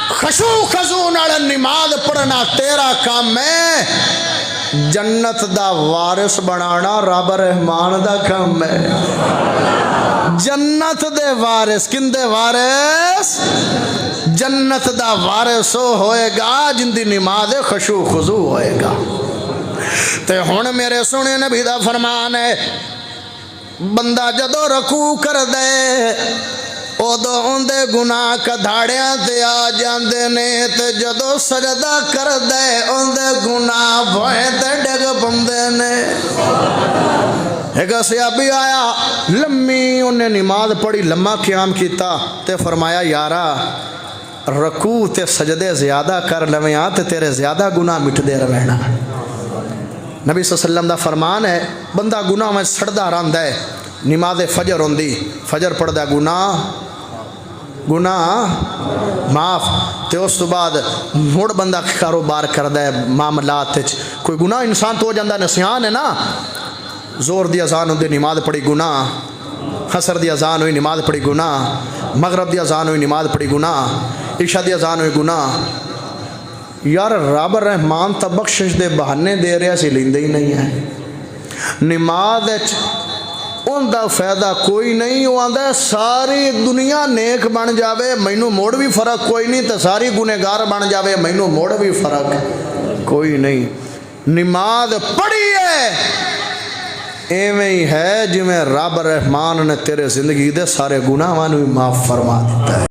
خشوع خضوع نال نماز پڑھنا تیرا کام ہے، جنت دا وارث بنانا رب رحمان دا کام ہے۔ جنت دے وارث، کن دے وارث؟ جنت دا وارث ہوئے گا جن دی نماز خشوع خضوع ہوئے گا۔ تے ہن میرے سونے نبی دا فرمان ہے، بندہ جدو رکوع کر دے اودو اندے گناہ کدھاڑیاں تے آ جاندے نے، تے جدو سجدہ کر دے اندے گناہ بھوئیں تے ڈگ پندے نے۔ ایک صحابی آیا، لمبی انہیں نماز پڑھی، لمبا قیام کیتا، تے فرمایا یارا رکوع تے سجدے زیادہ کر لویاں تے تیرے زیادہ گناہ مٹ دے رہنا۔ نبی صلی اللہ علیہ وسلم دا فرمان ہے، بندہ گناہ میں سڑدا رہندا ہے، نماز فجر ہوندی، فجر پڑھدا گناہ معاف، تے اس تو بعد مڑ بندہ کاروبار کردا ہے معاملات وچ، کوئی گناہ انسان تو ہو جاندا، نسیان ہے نا، زور دی اذان ہوندی نماز پڑھی گناہ، خسر دی اذان ہوئی نماز پڑھی گناہ، مغرب دی اذان ہوئی نماز پڑھی گناہ، عشاء دی اذان ہوئی گناہ۔ یار رب رحمان تا بخشش دے بہانے دے رہا سی لیندے ہی نہیں ہے۔ نماز ان دا فائدہ کوئی نہیں، وہ آندہ ہے ساری دنیا نیک بن جاوے مینوں موڑ بھی فرق کوئی نہیں، تے ساری گنہگار بن جاوے مینوں موڑ بھی فرق کوئی نہیں۔ نماز پڑھی ہے ایویں ہی ہے جو میں رب رحمان نے تیرے زندگی دے سارے گناہاں نوں معاف فرما دیتا ہے۔